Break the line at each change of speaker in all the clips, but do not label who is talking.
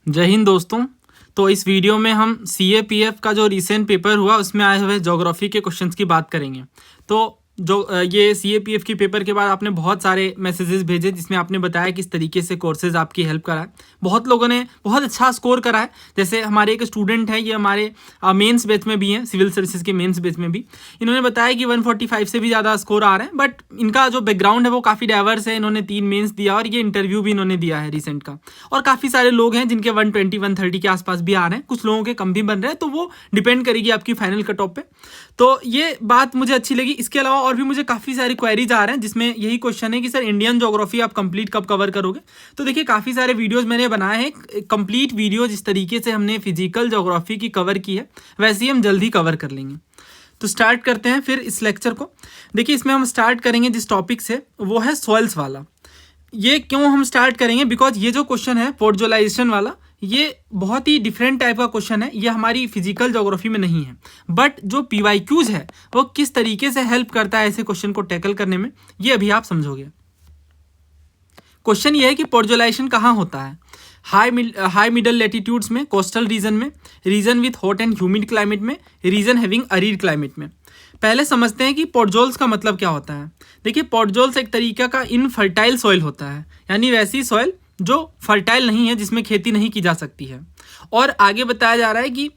जय हिंद दोस्तों। तो इस वीडियो में हम CAPF का जो रिसेंट पेपर हुआ उसमें आए हुए ज्योग्राफी के क्वेश्चंस की बात करेंगे। तो जो ये CAPF की पेपर के बाद आपने बहुत सारे मैसेजेस भेजे जिसमें आपने बताया किस तरीके से कोर्सेज आपकी हेल्प करा है। बहुत लोगों ने बहुत अच्छा स्कोर करा है। जैसे हमारे एक स्टूडेंट है, ये हमारे मेंस बैच में भी हैं, सिविल सर्विसेज के मेंस बैच में भी। इन्होंने बताया कि 145 से भी ज़्यादा स्कोर आ रहे हैं, बट इनका जो बैकग्राउंड है वो काफ़ी डाइवर्स है। इन्होंने 3 मेंस दिया और ये इंटरव्यू भी इन्होंने दिया है रिसेंट का। और काफ़ी सारे लोग हैं जिनके 120 130 के आसपास भी आ रहे हैं, कुछ लोगों के कम भी बन रहे हैं, तो वो डिपेंड करेगी आपकी फाइनल कट ऑफ पे। तो ये बात मुझे अच्छी लगी। इसके अलावा और भी मुझे काफ़ी सारे क्वेरीज आ रहे हैं जिसमें यही क्वेश्चन है कि सर इंडियन ज्योग्राफी आप कंप्लीट कब कवर करोगे। तो देखिए काफ़ी सारे वीडियोस मैंने बनाए हैं, कंप्लीट वीडियो जिस तरीके से हमने फिजिकल ज्योग्राफी की कवर की है वैसे ही हम जल्दी कवर कर लेंगे। तो स्टार्ट करते हैं फिर इस लेक्चर को। देखिए इसमें हम स्टार्ट करेंगे जिस टॉपिक से, वो है सॉइल्स वाला। ये क्यों हम स्टार्ट करेंगे, बिकॉज ये जो क्वेश्चन है पोर्टजोलाइजेशन वाला, ये बहुत ही डिफरेंट टाइप का क्वेश्चन है। ये हमारी फिजिकल ज्योग्राफी में नहीं है, बट जो PYQs है वो किस तरीके से हेल्प करता है ऐसे क्वेश्चन को टैकल करने में, ये अभी आप समझोगे। क्वेश्चन ये है कि पोर्टजोलाइजेशन कहाँ होता है। हाई मिडल लेटीट्यूड्स में, कोस्टल रीजन में, region with hot and humid climate में, रीजन हैविंग अरीड क्लाइमेट में। पहले समझते हैं कि पोर्टजोल्स का मतलब क्या होता है। देखिए पोर्टजोल्स एक तरीका का इनफर्टाइल सॉइल होता है, यानी वैसी सॉइल जो फर्टाइल नहीं है, जिसमें खेती नहीं की जा सकती है। और आगे बताया जा रहा है कि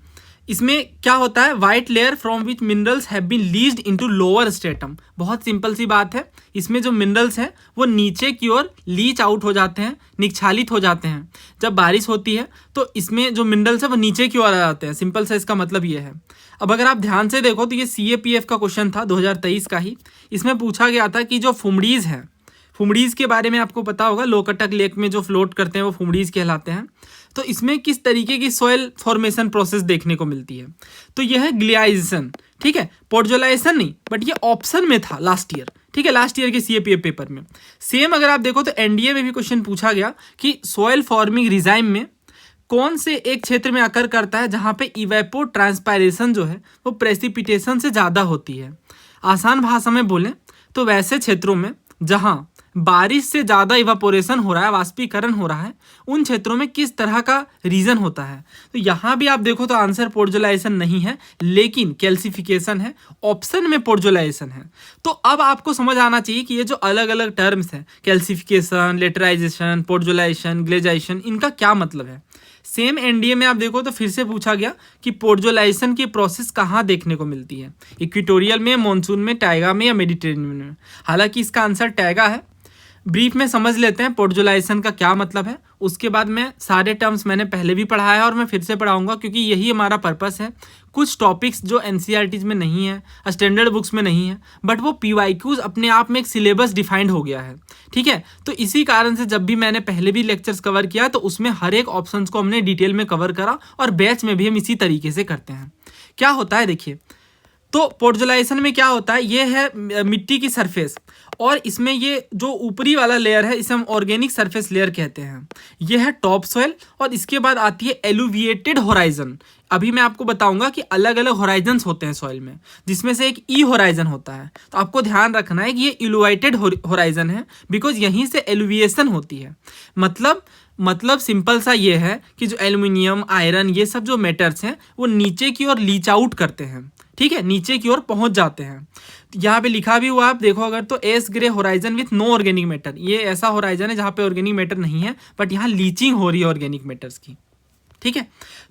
इसमें क्या होता है, white layer from which minerals have been leached into lower stratum. बहुत सिंपल सी बात है, इसमें जो मिनरल्स हैं वो नीचे की ओर लीच आउट हो जाते हैं, निक्षालित हो जाते हैं। जब बारिश होती है तो इसमें जो मिनरल्स है वो नीचे की ओर आ जाते हैं। सिंपल सा इसका मतलब ये है। अब अगर आप ध्यान से देखो तो ये CAPF का क्वेश्चन था 2023 का ही। इसमें पूछा गया था कि जो फुमडीज़ है, फुमडीज़ के बारे में आपको पता होगा, लोकटक लेक में जो फ्लोट करते हैं वो फुमडीज़ कहलाते हैं। तो इसमें किस तरीके की सॉइल फॉर्मेशन प्रोसेस देखने को मिलती है, तो यह है ग्लियाइजेशन। ठीक है, पोर्टजोलाइजेशन नहीं, बट ये ऑप्शन में था लास्ट ईयर। ठीक है, लास्ट ईयर के CAPF पेपर में सेम अगर आप देखो तो NDA में भी क्वेश्चन पूछा गया कि सॉइल फॉर्मिंग रिजाइम में कौन से एक क्षेत्र में अकर करता है जहाँ पे इवेपो ट्रांसपायरेशन जो है वो प्रेसिपिटेशन से ज़्यादा होती है। आसान भाषा में बोलें तो वैसे क्षेत्रों में जहाँ बारिश से ज़्यादा इवापोरेशन हो रहा है, वाष्पीकरण हो रहा है, उन क्षेत्रों में किस तरह का रीजन होता है। तो यहाँ भी आप देखो तो आंसर पोर्टजोलाइजेशन नहीं है, लेकिन कैल्सिफिकेशन है। ऑप्शन में पोर्टजोलाइजेशन है। तो अब आपको समझ आना चाहिए कि ये जो अलग अलग टर्म्स हैं, कैल्सिफिकेशन, लेटराइजेशन, पोर्टजोलाइजेशन, ग्लेजाइजेशन, इनका क्या मतलब है। सेम NDA में आप देखो तो फिर से पूछा गया कि पोर्टजोलाइजेशन की प्रोसेस कहाँ देखने को मिलती है, इक्वेटोरियल में, मानसून में, टाइगा में या मेडिटेरेनियन में। हालांकि इसका आंसर टाइगा है। ब्रीफ में समझ लेते हैं पोर्टजोलाइजेशन का क्या मतलब है। उसके बाद मैं सारे टर्म्स मैंने पहले भी पढ़ाया है और मैं फिर से पढ़ाऊंगा, क्योंकि यही हमारा पर्पस है। कुछ टॉपिक्स जो NCERTs में नहीं है, स्टैंडर्ड बुक्स में नहीं है, बट वो PYQs अपने आप में एक सिलेबस डिफाइंड हो गया है। ठीक है, तो इसी कारण से जब भी मैंने पहले भी लेक्चर्स कवर किया तो उसमें हर एक ऑप्शंस को हमने डिटेल में कवर करा, और बैच में भी हम इसी तरीके से करते हैं। क्या होता है देखिए, तो पोर्टजोलाइजेशन में क्या होता है, ये है मिट्टी की सरफेस, और इसमें ये जो ऊपरी वाला लेयर है इसे हम ऑर्गेनिक सरफेस लेयर कहते हैं। ये है टॉप सॉइल, और इसके बाद आती है एलुविएटेड होराइजन। अभी मैं आपको बताऊंगा कि अलग अलग होराइजन्स होते हैं सॉइल में, जिसमें से एक ई होराइजन होता है। तो आपको ध्यान रखना है कि ये एलुवाइटेड होराइजन है, बिकॉज यहीं से एलुविएशन होती है। मतलब सिंपल सा ये है कि जो एल्युमिनियम, आयरन, ये सब जो मेटल्स हैं वो नीचे की ओर लीच आउट करते हैं। ठीक है, नीचे की ओर पहुंच जाते हैं। यहाँ पे लिखा भी हुआ आप देखो अगर तो, ash grey horizon with no organic matter. ये ऐसा होराइजन है जहाँ पे ऑर्गेनिक मैटर नहीं है, बट यहाँ लीचिंग हो रही है ऑर्गेनिक मैटर्स की। ठीक है,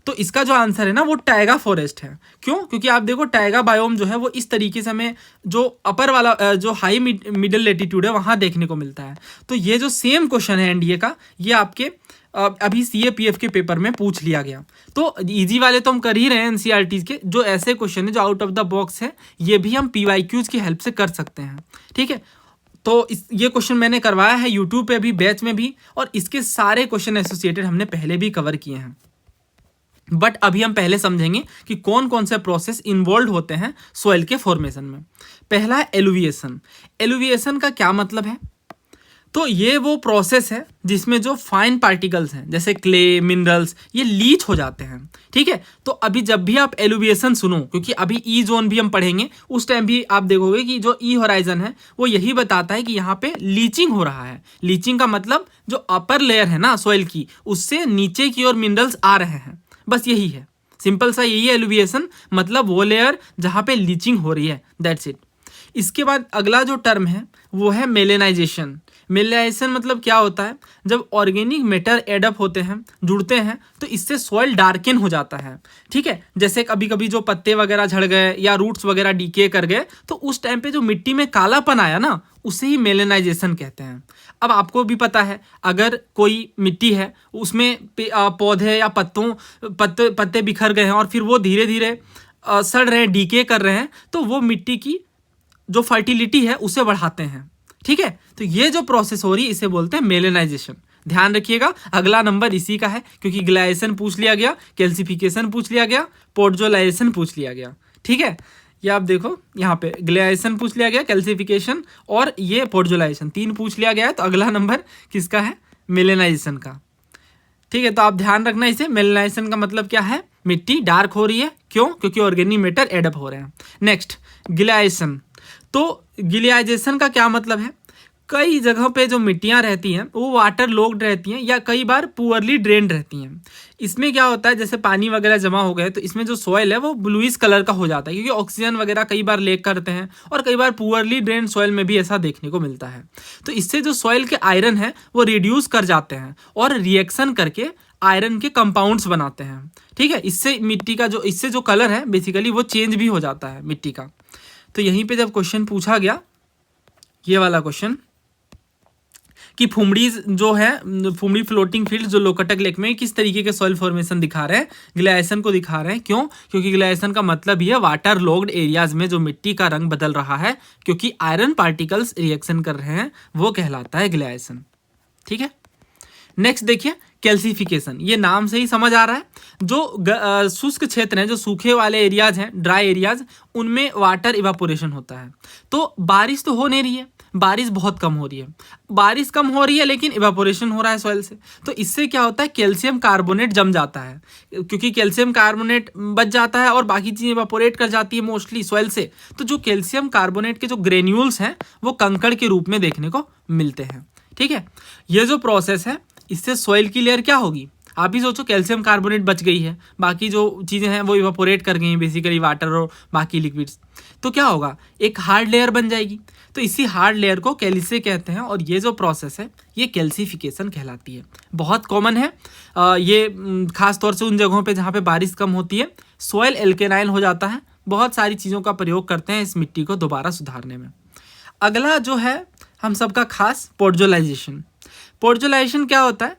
तो इसका जो आंसर है ना वो टाइगा फॉरेस्ट है। क्यों? क्योंकि आप देखो टाइगा बायोम जो है वो इस तरीके से हमें जो अपर वाला जो हाई मिडिल लेटीट्यूड है वहाँ देखने को मिलता है। तो ये जो सेम क्वेश्चन है NDA का, ये आपके अभी CAPF के पेपर में पूछ लिया गया। तो इजी वाले तो हम कर ही रहे हैं NCERTs के, जो ऐसे क्वेश्चन है जो आउट ऑफ द बॉक्स है, ये भी हम PYQs की हेल्प से कर सकते हैं। ठीक है, तो ये क्वेश्चन मैंने करवाया है यूट्यूब पे भी, बैच में भी, और इसके सारे क्वेश्चन एसोसिएटेड हमने पहले भी कवर किए हैं। बट अभी हम पहले समझेंगे कि कौन कौन से प्रोसेस इन्वॉल्व होते हैं सॉइल के फॉर्मेशन में। पहला है एलुविएशन। एलुविएशन का क्या मतलब है? तो ये वो प्रोसेस है जिसमें जो फाइन पार्टिकल्स हैं जैसे क्ले, मिनरल्स, ये लीच हो जाते हैं। ठीक है, तो अभी जब भी आप एलुविएशन सुनो, क्योंकि अभी ई जोन भी हम पढ़ेंगे, उस टाइम भी आप देखोगे कि जो ई होराइजन है वो यही बताता है कि यहाँ पे लीचिंग हो रहा है। लीचिंग का मतलब जो अपर लेयर है ना सॉइल की, उससे नीचे की ओर मिनरल्स आ रहे हैं, बस यही है, सिंपल सा यही है एलुविएशन, मतलब वो लेयर जहाँ पे लीचिंग हो रही है, दैट्स इट। इसके बाद अगला जो टर्म है वो है मेलेनाइजेशन। मेलेनाइजेशन मतलब क्या होता है, जब ऑर्गेनिक मैटर एडअप होते हैं, जुड़ते हैं, तो इससे सॉइल डार्कन हो जाता है। ठीक है, जैसे कभी कभी जो पत्ते वगैरह झड़ गए या रूट्स वगैरह डीके कर गए, तो उस टाइम पे जो मिट्टी में कालापन आया ना, उसे ही मेलेनाइजेशन कहते हैं। अब आपको भी पता है, अगर कोई मिट्टी है उसमें पौधे या पत्ते बिखर गए हैं और फिर वो धीरे धीरे सड़ रहे हैं, डीके कर रहे हैं, तो वो मिट्टी की जो फर्टिलिटी है उसे बढ़ाते हैं। ठीक है, तो ये जो प्रोसेस हो रही है इसे बोलते हैं मेलेनाइजेशन। ध्यान रखिएगा, अगला नंबर इसी का है, क्योंकि ग्लाइसेशन पूछ लिया गया, कैल्सिफिकेशन पूछ लिया गया, पोर्टोलाइजेशन पूछ लिया गया। ठीक है, ये आप देखो यहाँ पे ग्लाइसेशन पूछ लिया गया, कैल्सिफिकेशन और ये पोर्टोलाइजेशन, 3 पूछ लिया गया है, तो अगला नंबर किसका है, मेलेनाइजेशन का। ठीक है, तो आप ध्यान रखना इसे, मेलेनाइजेशन का मतलब क्या है, मिट्टी डार्क हो रही है, क्यों, क्योंकि ऑर्गेनिक मैटर एडअप हो रहे हैं। नेक्स्ट गिलाइजेशन। तो गिलियाइजेशन का क्या मतलब है, कई जगहों पे जो मिट्टियाँ रहती हैं वो वाटर लॉक्ड रहती हैं या कई बार पुअरली ड्रेन्ड रहती हैं। इसमें क्या होता है, जैसे पानी वगैरह जमा हो गए तो इसमें जो सॉइल है वो ब्लूइश कलर का हो जाता है, क्योंकि ऑक्सीजन वगैरह कई बार लेक करते हैं, और कई बार पुअरली ड्रेन्ड सॉइल में भी ऐसा देखने को मिलता है। तो इससे जो सॉइल के आयरन है वो रिड्यूस कर जाते हैं और रिएक्शन करके आयरन के कंपाउंड्स बनाते हैं। ठीक है, इससे मिट्टी का इससे जो कलर है बेसिकली वो चेंज भी हो जाता है मिट्टी का। तो यहीं पे जब क्वेश्चन पूछा गया, ये वाला क्वेश्चन, कि फुमड़ीज जो है, फुमड़ी फ्लोटिंग फील्ड जो लोकटक लेक में किस तरीके के सॉइल फॉर्मेशन दिखा रहे हैं, ग्लाइसेशन को दिखा रहे हैं। क्यों, क्योंकि ग्लाइसेशन का मतलब ही है वाटर लॉक्ड एरियाज में जो मिट्टी का रंग बदल रहा है क्योंकि आयरन पार्टिकल्स रिएक्शन कर रहे हैं, वो कहलाता है ग्लाइसेशन। ठीक है, नेक्स्ट देखिए कैल्सिफिकेशन। ये नाम से ही समझ आ रहा है, जो शुष्क क्षेत्र हैं, जो सूखे वाले एरियाज हैं, ड्राई एरियाज, उनमें वाटर इवापोरेशन होता है। तो बारिश तो हो नहीं रही है, बारिश बहुत कम हो रही है, बारिश कम हो रही है लेकिन इवापोरेशन हो रहा है सॉइल से, तो इससे क्या होता है, कैल्शियम कार्बोनेट जम जाता है, क्योंकि कैल्शियम कार्बोनेट बच जाता है और बाकी चीज़ें इवापोरेट कर जाती है मोस्टली सॉइल से। तो जो कैल्शियम कार्बोनेट के जो ग्रेन्यूल्स हैं वो कंकड़ के रूप में देखने को मिलते हैं। ठीक है, ये जो प्रोसेस है इससे सॉइल की लेयर क्या होगी, आप ही सोचो, कैल्शियम कार्बोनेट बच गई है, बाकी जो चीज़ें हैं वो इवापोरेट कर गई हैं, बेसिकली वाटर और बाकी लिक्विड्स, तो क्या होगा, एक हार्ड लेयर बन जाएगी। तो इसी हार्ड लेयर को कैल्से कहते हैं, और ये जो प्रोसेस है ये कैल्सिफिकेशन कहलाती है। बहुत कॉमन है ये, खास तौर से उन जगहों पे जहाँ पे बारिश कम होती है, सॉइल एल्केनाइल हो जाता है, बहुत सारी चीज़ों का प्रयोग करते हैं इस मिट्टी को दोबारा सुधारने में। अगला जो है हम सबका खास, पोर्टोलाइजेशन। पोर्टोलाइजेशन क्या होता है,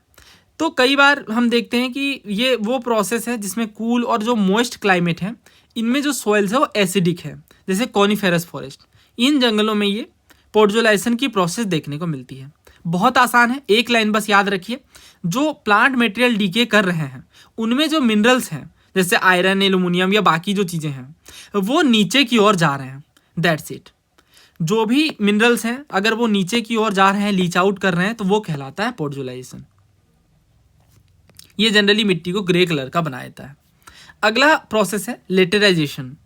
तो कई बार हम देखते हैं कि ये वो प्रोसेस है जिसमें कूल और जो मॉइस्ट क्लाइमेट है, इनमें जो सॉइल्स है वो एसिडिक है, जैसे कॉनिफेरस फॉरेस्ट, इन जंगलों में ये पोर्टोलाइजेशन की प्रोसेस देखने को मिलती है। बहुत आसान है, एक लाइन बस याद रखिए, जो प्लांट मटेरियल डीके कर रहे हैं उनमें जो मिनरल्स हैं जैसे आयरन, एल्यूमिनियम या बाकी जो चीज़ें हैं वो नीचे की ओर जा रहे हैं, दैट्स इट। जो भी मिनरल्स हैं अगर वो नीचे की ओर जा रहे हैं, लीच आउट कर रहे हैं, तो वो कहलाता है पोर्टोलाइजेशन। ये जनरली मिट्टी को ग्रे कलर का बना देता है। अगला प्रोसेस है लेटराइजेशन।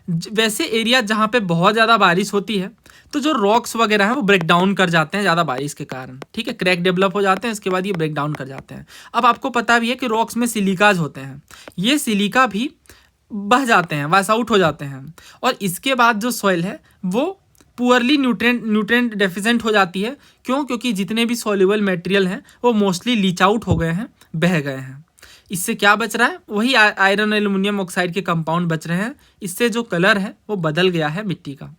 वैसे एरिया जहाँ पे बहुत ज़्यादा बारिश होती है तो जो रॉक्स वगैरह हैं वो ब्रेक डाउन कर जाते हैं ज़्यादा बारिश के कारण। ठीक है, क्रैक डेवलप हो जाते हैं, इसके बाद ये ब्रेक डाउन कर जाते हैं। अब आपको पता भी है कि रॉक्स में सिलिकाज होते हैं, ये सिलिका भी बह जाते हैं, वॉश आउट हो जाते हैं, और इसके बाद जो सॉइल है वो पुअरली न्यूट्रेंट डेफिशिएंट हो जाती है। क्यों, क्योंकि जितने भी सॉल्युबल मटेरियल हैं वो मोस्टली लीच आउट हो गए हैं, बह गए हैं। इससे क्या बच रहा है, वही आयरन एल्यूमिनियम ऑक्साइड के कंपाउंड बच रहे हैं। इससे जो कलर है वो बदल गया है मिट्टी का,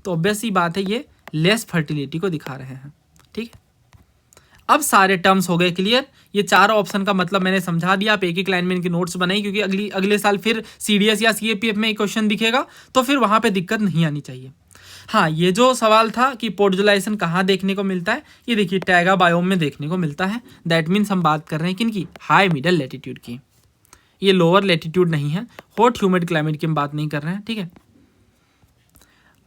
तो ऑब्वियस ही बात है ये लेस फर्टिलिटी को दिखा रहे हैं। ठीक है, अब सारे टर्म्स हो गए क्लियर। ये चारों ऑप्शन का मतलब मैंने समझा दिया, आप एक एक लाइन में इनके नोट्स बनाइए, क्योंकि अगले साल फिर सीडीएस या सीएपीएफ में एक क्वेश्चन दिखेगा तो फिर वहाँ पे दिक्कत नहीं आनी चाहिए। हाँ, ये जो सवाल था कि पोर्टोलाइजेशन कहाँ देखने को मिलता है, ये देखिए टैगा बायोम में देखने को मिलता है। दैट मीन्स हम बात कर रहे हैं किनकी, हाई मिडल लैटिट्यूड की, ये लोअर लैटिट्यूड नहीं है, हॉट ह्यूमिड क्लाइमेट की हम बात नहीं कर रहे हैं। ठीक है,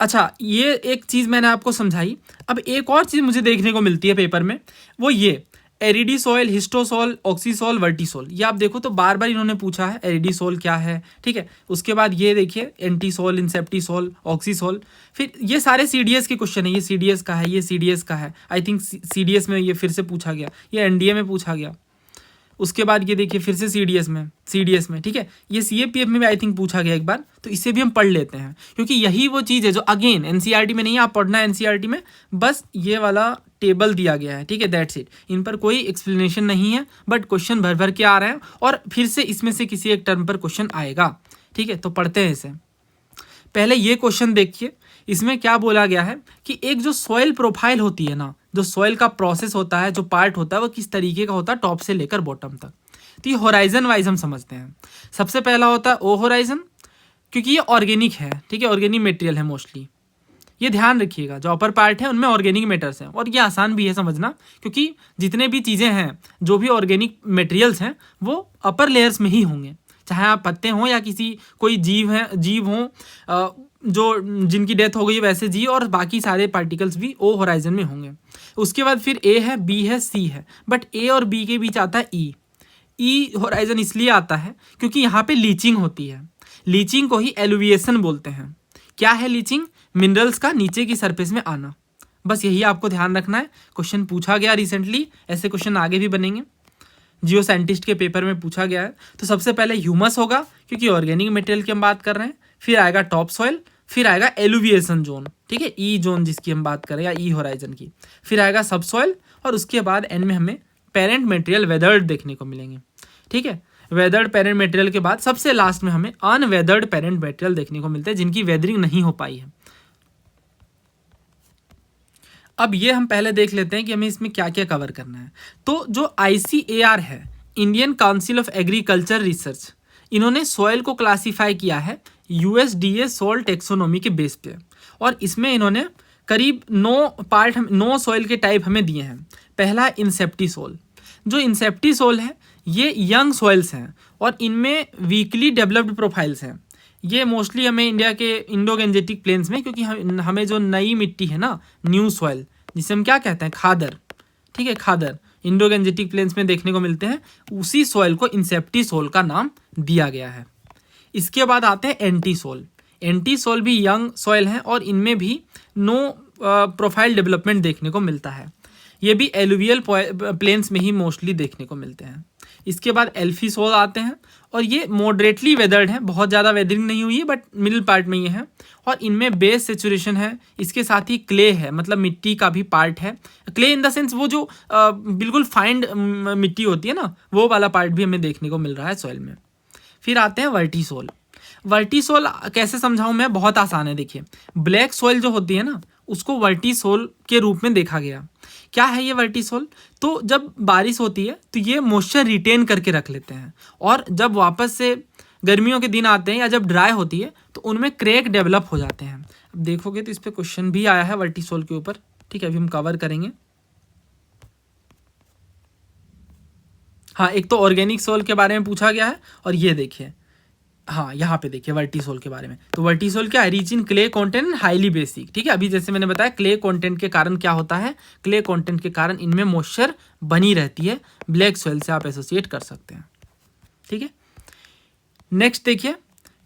अच्छा, ये एक चीज़ मैंने आपको समझाई। अब एक और चीज़ मुझे देखने को मिलती है पेपर में, वो ये एरिडीसॉइल, हिस्टोसॉल, ऑक्सीसॉल, वर्टिसॉल। ये आप देखो तो बार बार इन्होंने पूछा है एरिडीसॉल क्या है, ठीक है। उसके बाद ये देखिए एंटीसॉल, इंसेप्टिसॉल, ऑक्सीसॉल। फिर ये सारे सीडीएस के क्वेश्चन है। ये सीडीएस का है, ये सीडीएस का है। आई थिंक सीडीएस में ये फिर से पूछा गया, ये एनडीए में पूछा गया। उसके बाद ये देखिए फिर से सीडीएस में, ठीक है। ये सीएपीएफ में भी आई थिंक पूछा गया एक बार, तो इसे भी हम पढ़ लेते हैं, क्योंकि यही वो चीज़ है जो अगेन एनसीईआरटी में नहीं है। आप पढ़ना है एनसीईआरटी में, बस ये वाला टेबल दिया गया है, ठीक है, दैट्स इट। इन पर कोई एक्सप्लेनेशन नहीं है, बट क्वेश्चन भर भर के आ रहे हैं और फिर से इसमें से किसी एक टर्म पर क्वेश्चन आएगा, ठीक है। तो पढ़ते हैं इसे। पहले ये क्वेश्चन देखिए, इसमें क्या बोला गया है कि एक जो सॉइल प्रोफाइल होती है ना, जो सॉइल का प्रोसेस होता है, जो पार्ट होता है, वो किस तरीके का होता है टॉप से लेकर बॉटम तक। तो ये होराइजन वाइज हम समझते हैं। सबसे पहला होता है ओ होराइजन, क्योंकि ये ऑर्गेनिक है, ठीक है, ऑर्गेनिक मटेरियल है मोस्टली। ये ध्यान रखिएगा, जो अपर पार्ट है उनमें ऑर्गेनिक मैटर्स हैं, और ये आसान भी है समझना, क्योंकि जितने भी चीज़ें हैं, जो भी ऑर्गेनिक मटेरियल्स हैं, वो अपर लेयर्स में ही होंगे। चाहे आप पत्ते हों या किसी कोई जीव हों जो जिनकी डेथ हो गई, वैसे जीव, और बाकी सारे पार्टिकल्स भी ओ होराइजन में होंगे। उसके बाद फिर ए है, बी है, सी है, बट ए और बी के बीच आता है ई होराइजन इसलिए आता है क्योंकि यहाँ पे लीचिंग होती है। लीचिंग को ही एलुविएशन बोलते हैं। क्या है लीचिंग? मिनरल्स का नीचे की सरफेस में आना। बस यही आपको ध्यान रखना है। क्वेश्चन पूछा गया रिसेंटली, ऐसे क्वेश्चन आगे भी बनेंगे, जियो साइंटिस्ट के पेपर में पूछा गया है। तो सबसे पहले ह्यूमस होगा, क्योंकि ऑर्गेनिक मटेरियल की हम बात कर रहे हैं। फिर आएगा टॉप सॉइल, फिर आएगा एलुविएशन जोन, ठीक है, ई जोन जिसकी हम बात करें, या ई होराइजन की। फिर आएगा सब सॉइल, और उसके बाद एंड में हमें पेरेंट मटेरियल वेदर्ड देखने को मिलेंगे, ठीक है। वेदर्ड पेरेंट मटेरियल के बाद सबसे लास्ट में हमें अनवेदर्ड पेरेंट मटेरियल देखने को मिलते हैं, जिनकी वेदरिंग नहीं हो पाई है। अब ये हम पहले देख लेते हैं कि हमें इसमें क्या क्या कवर करना है। तो जो ICAR है, Indian council of agriculture research, इन्होंने सॉइल को क्लासीफाई किया है USDA सॉइल टेक्सोनॉमी के बेस पे, और इसमें इन्होंने करीब 9 सॉइल के टाइप हमें दिए हैं। पहला इंसेप्टिसोल। जो इंसेप्टिसोल है, ये यंग सॉइल्स हैं, और इनमें वीकली डेवलप्ड प्रोफाइल्स हैं। ये मोस्टली हमें इंडिया के इंडो गैंजेटिक प्लेन्स में, क्योंकि हमें जो नई मिट्टी है ना, न्यू सॉइल, जिसे हम क्या कहते हैं, खादर, ठीक है, खादर, इंडो गैंजेटिक प्लेन्स में देखने को मिलते हैं। उसी सॉइल को इंसेप्टिसोल का नाम दिया गया है। इसके बाद आते हैं एंटीसोल। एंटीसोल भी यंग सॉइल हैं, और इनमें भी नो प्रोफाइल डेवलपमेंट देखने को मिलता है। ये भी एलुवियल प्लेन्स में ही मोस्टली देखने को मिलते हैं। इसके बाद एल्फीसोल आते हैं, और ये मॉडरेटली वेदर्ड हैं, बहुत ज़्यादा वेदरिंग नहीं हुई है, बट मिडिल पार्ट में ये है, और इनमें बेस सेचुरेशन है। इसके साथ ही क्ले है, मतलब मिट्टी का भी पार्ट है। क्ले इन द सेंस वो जो बिल्कुल फाइंड मिट्टी होती है ना, वो वाला पार्ट भी हमें देखने को मिल रहा है सॉइल में। फिर आते हैं वर्टिसोल। वर्टिसोल कैसे समझाऊं मैं, बहुत आसान है। देखिए, ब्लैक सॉइल जो होती है ना, उसको वर्टिसोल के रूप में देखा गया। क्या है ये वर्टिसोल? तो जब बारिश होती है तो ये मॉइस्चर रिटेन करके रख लेते हैं, और जब वापस से गर्मियों के दिन आते हैं या जब ड्राई होती है तो उनमें क्रैक डेवलप हो जाते हैं। अब देखोगे तो इस पर क्वेश्चन भी आया है वर्टिसोल के ऊपर, ठीक है, अभी हम कवर करेंगे। हाँ, एक तो ऑर्गेनिक सोल के बारे में पूछा गया है, और ये देखिए, हाँ यहाँ पे देखिए वर्टिसोल के बारे में। तो वर्टिसोल क्या है? Rich in clay content, highly basic, ठीक है। अभी जैसे मैंने बताया, क्ले कंटेंट के कारण क्या होता है, क्ले कंटेंट के कारण इनमें मॉइस्चर बनी रहती है। ब्लैक सॉइल से आप एसोसिएट कर सकते हैं, ठीक है। नेक्स्ट देखिए,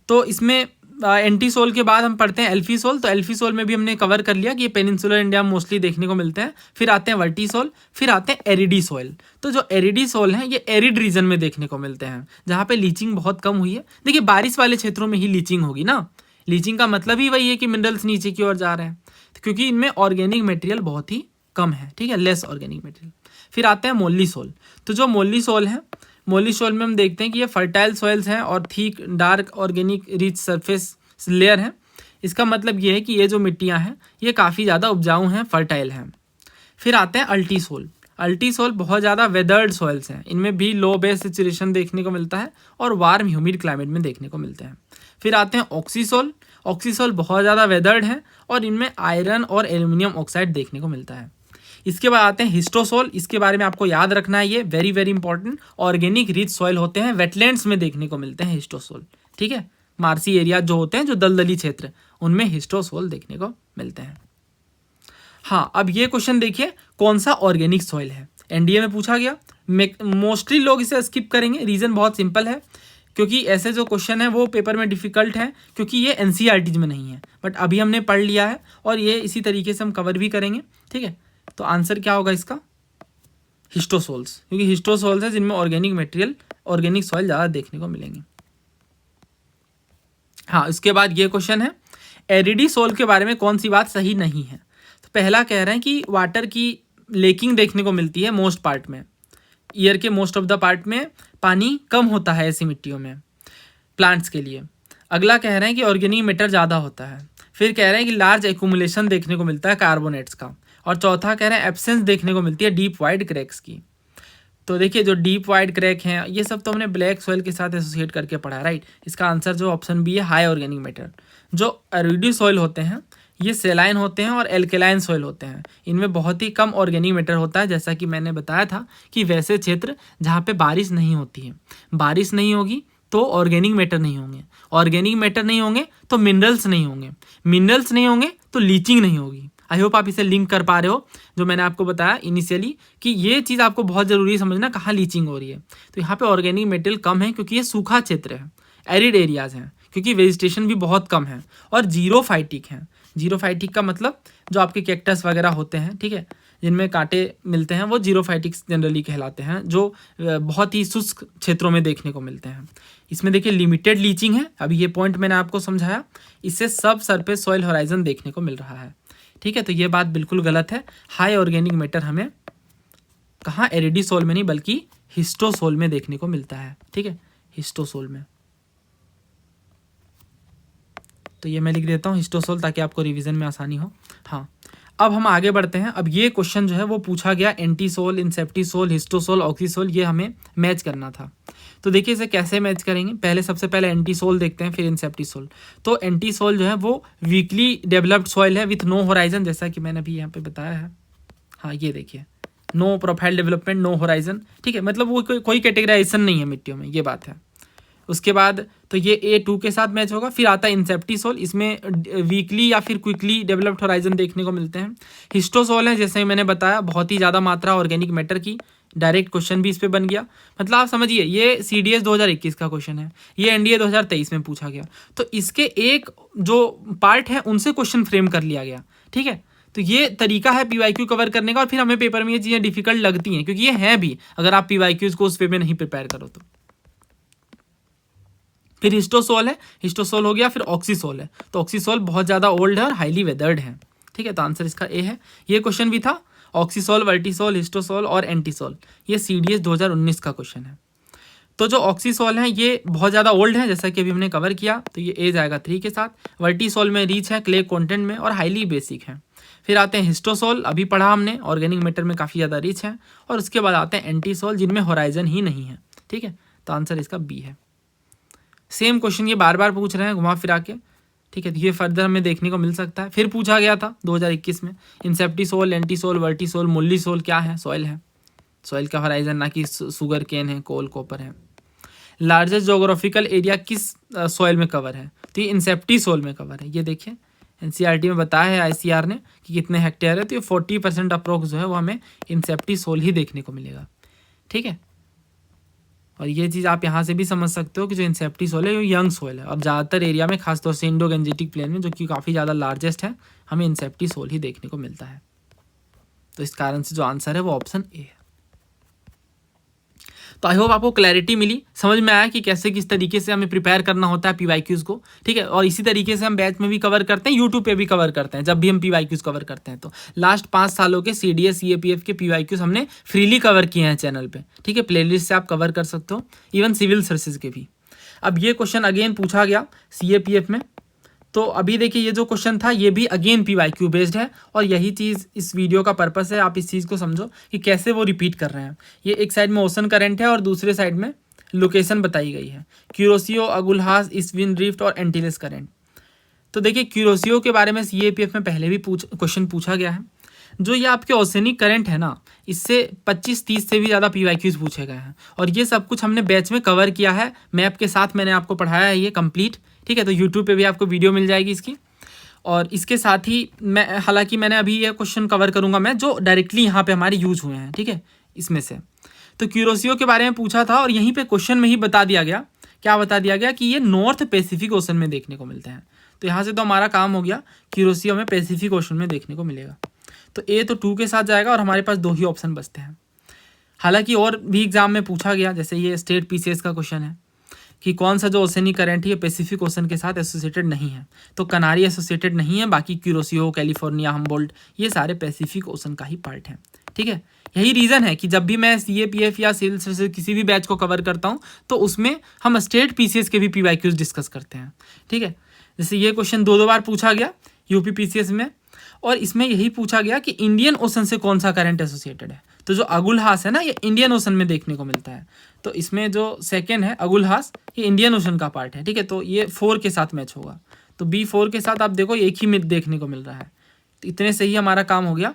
तो इसमें एंटीसोल के बाद हम पढ़ते हैं एल्फीसोल। तो एल्फीसोल में भी हमने कवर कर लिया कि ये पेनिनसुलर इंडिया में मोस्टली देखने को मिलते हैं। फिर आते हैं वर्टिसोल, फिर आते हैं एरिडीसोल। तो जो एरिडीसोल हैं, ये एरिड रीजन में देखने को मिलते हैं, जहाँ पे लीचिंग बहुत कम हुई है। देखिए, बारिश वाले क्षेत्रों में ही लीचिंग होगी ना। लीचिंग का मतलब ही वही है कि मिनरल्स नीचे की ओर जा रहे हैं, क्योंकि इनमें ऑर्गेनिक मटेरियल बहुत ही कम है, ठीक है, लेस ऑर्गेनिक मटेरियल। फिर आते हैं मोल्लीसोल। तो जो मोल्लीसोल है, मोल्लीसोल में हम देखते हैं कि ये फर्टाइल सॉइल्स हैं और thick dark organic rich surface layer है। इसका मतलब ये है कि ये जो मिट्टियाँ हैं, ये काफ़ी ज़्यादा उपजाऊ हैं, फर्टाइल हैं। फिर आते हैं अल्टीसोल। अल्टीसोल बहुत ज़्यादा वेदर्ड सॉइल्स हैं, इनमें भी लो बेस सेचुरेशन देखने को मिलता है और वार्म ह्यूमिड क्लाइमेट में देखने को मिलते हैं। फिर आते हैं ऑक्सीसोल। ऑक्सीसोल बहुत ज़्यादा वेदर्ड है और इनमें आयरन और एल्यूमिनियम ऑक्साइड देखने को मिलता है। इसके बाद आते हैं हिस्टोसोल। इसके बारे में आपको याद रखना है, ये very very important. Organic rich soil होते हैं, वेटलैंड्स में देखने को मिलते हैं हिस्टोसोल, ठीक है। मार्सी एरिया जो होते हैं, जो दलदली क्षेत्र, उनमें हिस्टोसोल देखने को मिलते हैं। हाँ, अब ये क्वेश्चन देखिए, कौन सा ऑर्गेनिक सॉइल है, एनडीए में पूछा गया। मोस्टली लोग इसे स्किप करेंगे, रीज़न बहुत सिंपल है, क्योंकि ऐसे जो क्वेश्चन है वो पेपर में डिफिकल्ट है, क्योंकि ये एनसीईआरटी में नहीं है, बट अभी हमने पढ़ लिया है और ये इसी तरीके से हम कवर भी करेंगे। ठीक है, तो आंसर क्या होगा इसका, हिस्टोसोल्स, क्योंकि हिस्टोसोल्स है जिनमें ऑर्गेनिक मटेरियल, ऑर्गेनिक सॉइल ज़्यादा देखने को मिलेंगे। हाँ, इसके बाद ये क्वेश्चन है, एरिडी सोल के बारे में कौन सी बात सही नहीं है। तो पहला कह रहे हैं कि वाटर की लेकिंग देखने को मिलती है मोस्ट पार्ट में, ईयर के मोस्ट ऑफ द पार्ट में पानी कम होता है ऐसी मिट्टियों में प्लांट्स के लिए। अगला कह रहे हैं कि ऑर्गेनिक मैटर ज़्यादा होता है। फिर कह रहे हैं कि लार्ज एक्यूमुलेशन देखने को मिलता है कार्बोनेट्स का। और चौथा कह रहे हैं एब्सेंस देखने को मिलती है डीप वाइड क्रैक्स की। तो देखिए, जो डीप वाइड क्रैक हैं ये सब तो हमने ब्लैक सॉइल के साथ एसोसिएट करके पढ़ा है, राइट। इसका आंसर जो ऑप्शन बी है, हाई ऑर्गेनिक मैटर। जो एरिडी सॉइल होते हैं ये सेलाइन होते हैं और एल्केलाइन सॉइल होते हैं, इनमें बहुत ही कम ऑर्गेनिक मैटर होता है। जैसा कि मैंने बताया था कि वैसे क्षेत्र जहाँ पे बारिश नहीं होती है, बारिश नहीं होगी तो ऑर्गेनिक मैटर नहीं होंगे, ऑर्गेनिक मैटर नहीं होंगे तो मिनरल्स नहीं होंगे, मिनरल्स नहीं होंगे तो लीचिंग नहीं होगी। आई होप आप इसे लिंक कर पा रहे हो, जो मैंने आपको बताया इनिशियली कि ये चीज़ आपको बहुत ज़रूरी है समझना, कहाँ लीचिंग हो रही है। तो यहाँ पे ऑर्गेनिक मटेरियल कम है क्योंकि ये सूखा क्षेत्र है, एरिड एरियाज हैं, क्योंकि वेजिटेशन भी बहुत कम है और जीरोफाइटिक हैं। जीरोफाइटिक का मतलब जो आपके कैक्टस वगैरह होते हैं, ठीक है, जिनमें कांटे मिलते हैं, वो जीरोफाइटिक्स जनरली कहलाते हैं, जो बहुत ही शुष्क क्षेत्रों में देखने को मिलते हैं। इसमें देखिए लिमिटेड लीचिंग है, अभी ये पॉइंट मैंने आपको समझाया, इससे सब सरफेस सॉइल होराइजन देखने को मिल रहा है। ठीक है, तो ये बात बिल्कुल गलत है। हाई ऑर्गेनिक मैटर हमें कहाँ, एरिडी सोल में नहीं बल्कि हिस्टोसोल में देखने को मिलता है। ठीक है, हिस्टोसोल में। तो ये मैं लिख देता हूँ हिस्टोसोल, ताकि आपको रिवीजन में आसानी हो। हाँ, अब हम आगे बढ़ते हैं। अब ये क्वेश्चन जो है वो पूछा गया एंटीसोल, इंसेप्टिसोल, हिस्टोसोल, ऑक्सीसोल, ये हमें मैच करना था। तो देखिए इसे कैसे मैच करेंगे, पहले सबसे पहले एंटीसोल देखते हैं, फिर इंसेप्टिसोल। तो एंटीसोल जो है वो वीकली डेवलप्ड सॉइल है विथ नो होराइजन, जैसा कि मैंने अभी यहाँ पे बताया है। हाँ, ये देखिए, no profile development, no horizon. ठीक है, मतलब वो कोई कैटेगराइजेशन नहीं है मिट्टियों में, ये बात है। उसके बाद तो ये A2 के साथ मैच होगा। फिर आता है इंसेप्टिसोल, इसमें वीकली या फिर क्विकली डेवलप्ड होराइजन देखने को मिलते हैं। हिस्टोसोल है, जैसे मैंने बताया, बहुत ही ज़्यादा मात्रा ऑर्गेनिक मैटर की, डायरेक्ट क्वेश्चन भी इस पे बन गया। मतलब आप समझिए, ये CDS 2021 का क्वेश्चन है, ये NDA 2023 में पूछा गया, तो इसके एक जो पार्ट है उनसे क्वेश्चन फ्रेम कर लिया गया। ठीक है, तो ये तरीका है PYQ कवर करने का, और फिर हमें पेपर में ये चीज़ें डिफिकल्ट लगती हैं, क्योंकि ये हैं भी, अगर आप PYQs को उस वे में नहीं प्रिपेयर करो तो। फिर हिस्टोसोल है, हिस्टोसोल हो गया। फिर ऑक्सीसोल है, तो ऑक्सीसोल बहुत ज़्यादा ओल्ड है और हाईली वेदर्ड है। ठीक है, तो आंसर इसका A है। ये क्वेश्चन भी था, ऑक्सीसोल, वर्टिसोल, हिस्टोसोल और एंटीसोल, ये CDS 2019 का क्वेश्चन है। तो जो ऑक्सीसोल है ये बहुत ज़्यादा ओल्ड है, जैसा कि अभी हमने कवर किया, तो ये A जाएगा 3 के साथ। वर्टिसोल में रिच है क्ले कंटेंट में और हाईली बेसिक है। फिर आते हैं हिस्टोसोल, अभी पढ़ा हमने, ऑर्गेनिक मैटर में काफ़ी ज़्यादा रिच है। और उसके बाद आते हैं एंटीसोल, जिनमें होराइजन ही नहीं है। ठीक है, तो आंसर इसका B है। सेम क्वेश्चन ये बार बार पूछ रहे हैं घुमा फिरा के। ठीक है, तो ये फर्दर हमें देखने को मिल सकता है। फिर पूछा गया था 2021 में, इंसेप्टिसोल, एंटीसोल, वर्टिसोल, मुल्लीसोल क्या है, सॉइल है, सॉइल का होराइजन, ना कि सुगर केन है, कोल, कॉपर है। लार्जेस्ट जोग्राफिकल एरिया किस सॉइल में कवर है, तो ये इंसेप्टिसोल में कवर है। ये देखिए NCERT में बताया है ICR ने कि कितने हेक्टेयर है, तो ये 40% अप्रोक्स जो है वो हमें इंसेप्टिसोल ही देखने को मिलेगा। ठीक है, और ये चीज़ आप यहाँ से भी समझ सकते हो कि जो इंसेप्टिसोल है वो यंग सोइल है, और ज़्यादातर एरिया में, खासतौर से इंडो गंजेटिक प्लेन में, जो कि काफ़ी ज़्यादा लार्जेस्ट है, हमें इंसेप्टिसोल ही देखने को मिलता है। तो इस कारण से जो आंसर है वो ऑप्शन A है। तो आई होप आपको क्लैरिटी मिली, समझ में आया कि कैसे किस तरीके से हमें प्रिपेयर करना होता है PYQs को। ठीक है, और इसी तरीके से हम बैच में भी कवर करते हैं, यूट्यूब पे भी कवर करते हैं। जब भी हम PYQs कवर करते हैं तो लास्ट 5 सालों के CDS CAPF के PYQs हमने फ्रीली कवर किए हैं चैनल पे। ठीक है, प्लेलिस्ट से आप कवर कर सकते हो, इवन सिविल सर्विसेज के भी। अब ये क्वेश्चन अगेन पूछा गया CAPF में, तो अभी देखिए ये जो क्वेश्चन था ये भी अगेन PYQ बेस्ड है, और यही चीज़ इस वीडियो का पर्पस है, आप इस चीज़ को समझो कि कैसे वो रिपीट कर रहे हैं। ये एक साइड में ओशन करंट है और दूसरे साइड में लोकेशन बताई गई है, क्यूरोसियो, अगुलहास, इस्विन रिफ्ट और एंटीलेस करंट। तो देखिए क्यूरोसियो के बारे में CAPF में पहले भी क्वेश्चन पूछा गया है। जो ये आपके ओशनिक करंट है ना, इससे 25-30 से भी ज़्यादा PYQs पूछे गए हैं, और ये सब कुछ हमने बैच में कवर किया है, मैप के साथ मैंने आपको पढ़ाया है ये कंप्लीट। ठीक है, तो यूट्यूब पे भी आपको वीडियो मिल जाएगी इसकी। और इसके साथ ही मैं, हालांकि मैंने अभी ये क्वेश्चन कवर करूंगा मैं जो डायरेक्टली यहाँ पे हमारे यूज हुए हैं, ठीक है, इसमें से। तो क्यूरोसियो के बारे में पूछा था और यहीं पे क्वेश्चन में ही बता दिया गया, क्या बता दिया गया कि ये नॉर्थ पैसिफिक ओशन में देखने को मिलते हैं। तो यहाँ से तो हमारा काम हो गया, क्यूरोसियो में पैसिफिक ओशन में देखने को मिलेगा। तो ए तो 2 के साथ जाएगा और हमारे पास 2 ही ऑप्शन बचते हैं। हालांकि और भी एग्जाम में पूछा गया, जैसे ये स्टेट पीसीएस का क्वेश्चन है कि कौन सा जो ओशनिक करंट है ये पैसिफिक ओशन के साथ एसोसिएटेड नहीं है। तो कनारी एसोसिएटेड नहीं है, बाकी क्यूरोसियो, कैलिफोर्निया, हम्बोल्ट ये सारे पैसिफिक ओशन का ही पार्ट हैं, ठीक है। यही रीज़न है कि जब भी मैं CAPF या सिविल सर्विसेज किसी भी बैच को कवर करता हूँ तो उसमें हम स्टेट पीसीएस के भी PYQs डिस्कस करते हैं, ठीक है। जैसे ये क्वेश्चन 2 बार पूछा गया यूपी पीसीएस में, और इसमें यही पूछा गया कि इंडियन ओशन से कौन सा करंट एसोसिएटेड है। तो जो अगुलहास है ना, ये इंडियन ओशन में देखने को मिलता है। तो इसमें जो सेकेंड है अगुलहास, ये इंडियन ओशन का पार्ट है, ठीक है। तो ये 4 के साथ मैच होगा। तो B4 के साथ आप देखो एक ही में देखने को मिल रहा है। तो इतने से ही हमारा काम हो गया।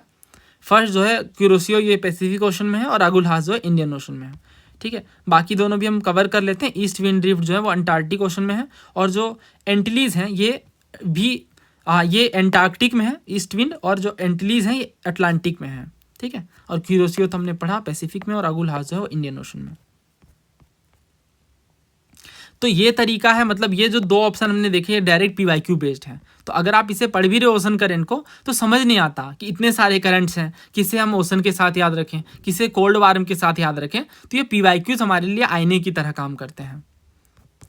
फर्स्ट जो है क्यूरोसियो ये पैसिफिक ओशन में है और अगुलहास जो है इंडियन ओशन में है, ठीक है। बाकी दोनों भी हम कवर कर लेते हैं। ईस्ट विंड ड्रिफ्ट जो है वो अंटार्कटिक ओशन में है, और जो एंटिलीज हैं ये भी ये एंटार्कटिक में है ईस्ट विंड, और जो एंटिलीज हैं ये अटलांटिक में है, ठीक है। और क्यूरोसियो तो हमने पढ़ा पैसिफिक में, और अगुलहास जो है वो इंडियन ओशन में। तो ये तरीका है, मतलब ये जो 2 ऑप्शन हमने देखे ये डायरेक्ट PYQ बेस्ड है। तो अगर आप इसे पढ़ भी रहे ओशन करंट को तो समझ नहीं आता कि इतने सारे करंट्स हैं, किसे हम ओशन के साथ याद रखें, किसे कोल्ड वार्म के साथ याद रखें। तो ये PYQs हमारे लिए आईने की तरह काम करते हैं,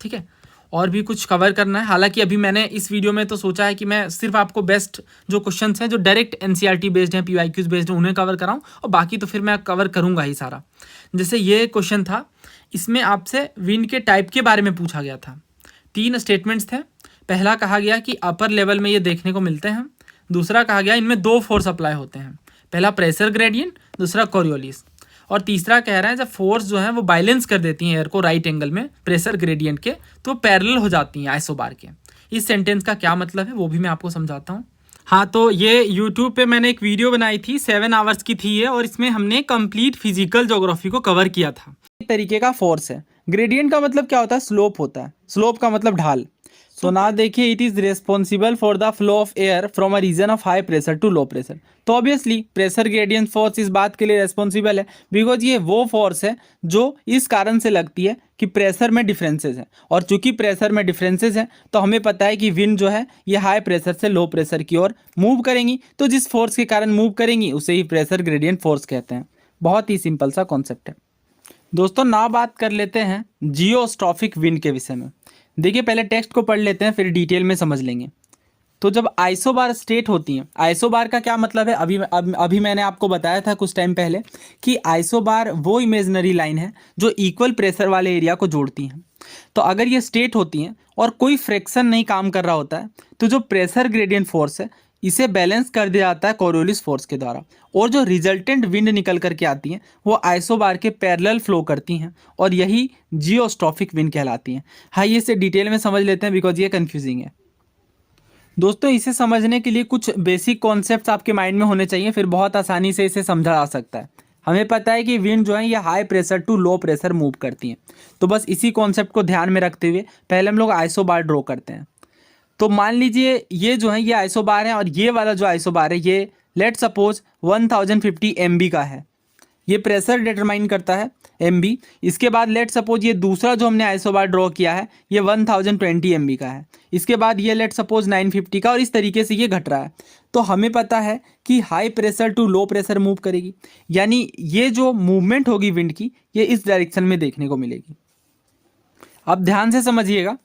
ठीक है। और भी कुछ कवर करना है। हालांकि अभी मैंने इस वीडियो में तो सोचा है कि मैं सिर्फ आपको बेस्ट जो क्वेश्चंस हैं जो डायरेक्ट NCERT बेस्ड हैं, PYQs बेस्ड हैं, उन्हें कवर कराऊं, और बाकी तो फिर मैं कवर करूंगा ही सारा। जैसे ये क्वेश्चन था, इसमें आपसे विंड के टाइप के बारे में पूछा गया था। 3 स्टेटमेंट्स थे। पहला कहा गया कि अपर लेवल में ये देखने को मिलते हैं। दूसरा कहा गया इनमें 2 फोर्स अप्लाई होते हैं, पहला प्रेशर ग्रेडियंट, दूसरा कोरियोलिस। और तीसरा कह रहा है जब फोर्स जो है वो बैलेंस कर देती हैं एयर को राइट एंगल में प्रेशर ग्रेडियंट के, तो पैरेलल हो जाती हैं आइसोबार के। इस सेंटेंस का क्या मतलब है वो भी मैं आपको समझाता हूँ। हाँ, तो ये यूट्यूब पे मैंने एक वीडियो बनाई थी, 7 आवर्स की थी ये, और इसमें हमने कंप्लीट फिजिकल ज्योग्राफी को कवर किया था। एक तरीके का फोर्स है। ग्रेडियंट का मतलब क्या होता है? स्लोप होता है। स्लोप का मतलब ढाल। सो ना देखिए, it is responsible for the flow of air from a region of high pressure to low pressure. तो ऑब्वियसली प्रेशर ग्रेडियंट फोर्स इस बात के लिए रिस्पॉन्सिबल है बिकॉज ये वो फोर्स है जो इस कारण से लगती है कि प्रेशर में डिफरेंसेस हैं, और चूंकि प्रेशर में डिफरेंसेस हैं तो हमें पता है कि विंड जो है ये हाई प्रेशर से लो प्रेशर की ओर मूव करेंगी। तो जिस फोर्स के कारण मूव करेंगी उसे ही प्रेशर ग्रेडियंट फोर्स कहते हैं। बहुत ही सिंपल सा कॉन्सेप्ट है दोस्तों। ना बात कर लेते हैं जियोस्ट्रॉफिक विंड के विषय में। देखिए, पहले टेक्स्ट को पढ़ लेते हैं फिर डिटेल में समझ लेंगे। तो जब आइसोबार स्टेट होती हैं, आइसोबार का क्या मतलब है? अभी मैंने आपको बताया था कुछ टाइम पहले कि आइसोबार वो इमेजिनरी लाइन है जो इक्वल प्रेशर वाले एरिया को जोड़ती हैं। तो अगर ये स्टेट होती हैं और कोई फ्रिक्शन नहीं काम कर रहा होता है तो जो प्रेशर ग्रेडियंट फोर्स है इसे बैलेंस कर दिया जाता है कोरियोलिस फोर्स के द्वारा, और जो रिजल्टेंट विंड निकल करके आती हैं वो आइसोबार के पैरेलल फ्लो करती हैं, और यही जियोस्ट्रॉफिक विंड कहलाती हैं। हाँ, ये इसे डिटेल में समझ लेते हैं बिकॉज ये कन्फ्यूजिंग है दोस्तों। इसे समझने के लिए कुछ बेसिक कॉन्सेप्ट्स आपके माइंड में होने चाहिए, फिर बहुत आसानी से इसे समझा जा सकता है। हमें पता है कि विंड जो है ये high pressure to low pressure move करती हैं, तो बस इसी कॉन्सेप्ट को ध्यान में रखते हुए पहले हम लोग आइसोबार ड्रॉ करते हैं। तो मान लीजिए ये जो है ये आइसोबार है, और ये वाला जो आइसोबार है ये लेट सपोज 1050 MB का है। ये प्रेशर डिटरमाइन करता है MB। इसके बाद लेट सपोज ये दूसरा जो हमने आइसोबार ड्रॉ किया है ये 1020 MB का है। इसके बाद ये लेट सपोज 950 का, और इस तरीके से ये घट रहा है। तो हमें पता है कि high pressure to low pressure move करेगी, यानी ये जो मूवमेंट होगी विंड की ये इस डायरेक्शन में देखने को मिलेगी। अब ध्यान से समझिएगा।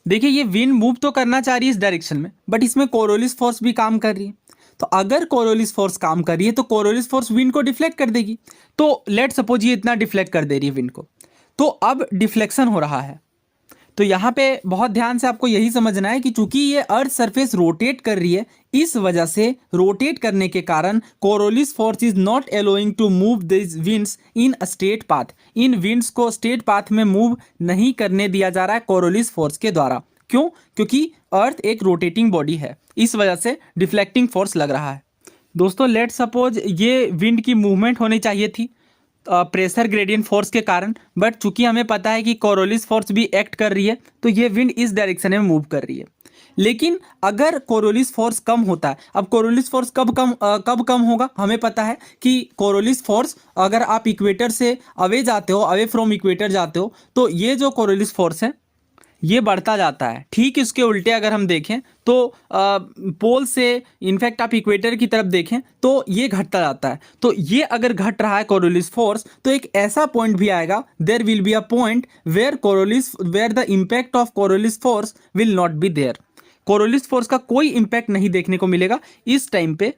देखिए, ये विंड मूव तो करना चाह रही है इस डायरेक्शन में, बट इसमें कोरियोलिस फोर्स भी काम कर रही है। तो अगर कोरियोलिस फोर्स काम कर रही है तो कोरियोलिस फोर्स विंड को डिफ्लेक्ट कर देगी। तो लेट सपोज ये इतना डिफ्लेक्ट कर दे रही है विंड को, तो अब डिफ्लेक्शन हो रहा है। तो यहाँ पे बहुत ध्यान से आपको यही समझना है कि चूंकि ये अर्थ सरफेस रोटेट कर रही है, इस वजह से रोटेट करने के कारण Coriolis force is not allowing to move this winds in a straight path. इन विंड्स को स्ट्रेट पाथ में मूव नहीं करने दिया जा रहा है कोरियोलिस फोर्स के द्वारा। क्यों? क्योंकि अर्थ एक रोटेटिंग बॉडी है, इस वजह से डिफ्लेक्टिंग फोर्स लग रहा है। दोस्तों, लेट सपोज ये विंड की मूवमेंट होनी चाहिए थी प्रेशर ग्रेडियंट फोर्स के कारण, बट चूंकि हमें पता है कि कोरियोलिस फोर्स भी एक्ट कर रही है तो ये विंड इस डायरेक्शन में मूव कर रही है। लेकिन अगर कोरोलिस फोर्स कम होता है, अब कोरोलिस फोर्स कब कम होगा, हमें पता है कि कोरोलिस फोर्स अगर आप इक्वेटर से अवे जाते हो, अवे फ्रॉम इक्वेटर जाते हो, तो ये जो कोरोलिस फोर्स है ये बढ़ता जाता है। ठीक इसके उल्टे अगर हम देखें तो पोल से इनफैक्ट आप इक्वेटर की तरफ देखें तो ये घटता जाता है। तो ये अगर घट रहा है कोरोलिस फोर्स, तो एक ऐसा पॉइंट भी आएगा, there will be a point where the impact of Coriolis force will not be there. Coriolis force का कोई इम्पैक्ट नहीं देखने को मिलेगा इस टाइम पे।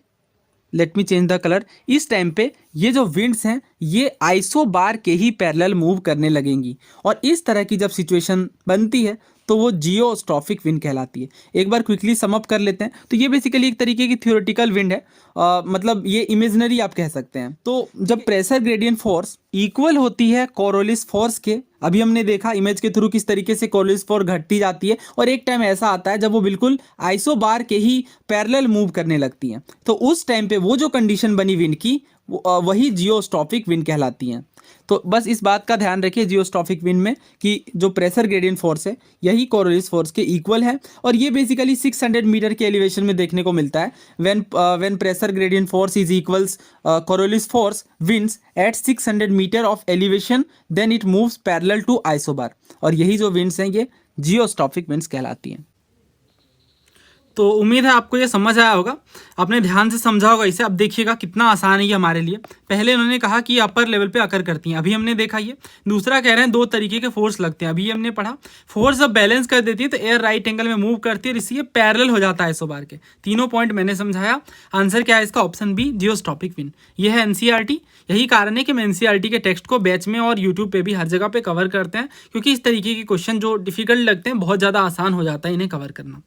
Let me change the colour. इस टाइम पे ये जो विंड्स हैं ये आइसोबार के ही पैरेलल मूव करने लगेंगी, और इस तरह की जब सिचुएशन बनती है तो वो जियोस्ट्रॉफिक विंड कहलाती है। एक बार क्विकली सम अप कर लेते हैं। तो ये बेसिकली एक तरीके की थ्योरेटिकल विंड है, मतलब ये इमेजिनरी आप कह सकते हैं। तो जब प्रेशर ग्रेडियंट फोर्स इक्वल होती है कोरोलिस फोर्स के, अभी हमने देखा इमेज के थ्रू किस तरीके से कोरोलिस फोर्स घटती जाती है, और एक टाइम ऐसा आता है जब वो बिल्कुल आइसोबार के ही पैरेलल मूव करने लगती हैं। तो उस टाइम पे वो जो कंडीशन बनी विंड की वही जियोस्ट्रॉफिक विंड कहलाती हैं। तो बस इस बात का ध्यान रखिए जियोस्ट्रॉफिक विंड में कि जो प्रेशर ग्रेडियंट फोर्स है यही कोरोलिस फोर्स के इक्वल है, और ये बेसिकली 600 मीटर के एलिवेशन में देखने को मिलता है। When pressure gradient force is equals Coriolis force winds at 600 metre of elevation, then it moves parallel to isobar, और यही जो विंड्स हैं ये जियोस्ट्रॉफिक विंड्स कहलाती हैं। तो उम्मीद है आपको ये समझ आया होगा, आपने ध्यान से समझा होगा इसे। अब देखिएगा कितना आसान है ये हमारे लिए। पहले उन्होंने कहा कि अपर लेवल पे अकर करती हैं, अभी हमने देखा ये। दूसरा कह रहे हैं दो तरीके के फोर्स लगते हैं, अभी हमने पढ़ा। फोर्स जब बैलेंस कर देती है तो एयर राइट एंगल में मूव करती है, इसलिए पैरेलल हो जाता है आइसोबार के। तीनों पॉइंट मैंने समझाया। आंसर क्या है इसका? Option B, geostrophic wind. ये है एनसीईआरटी। यही कारण है कि मैं एनसीईआरटी के टेक्स्ट को बैच में और यूट्यूब पे भी हर जगह पे कवर करते हैं, क्योंकि इस तरीके के क्वेश्चन जो डिफिकल्ट लगते हैं बहुत ज़्यादा आसान हो जाता है इन्हें कवर करना।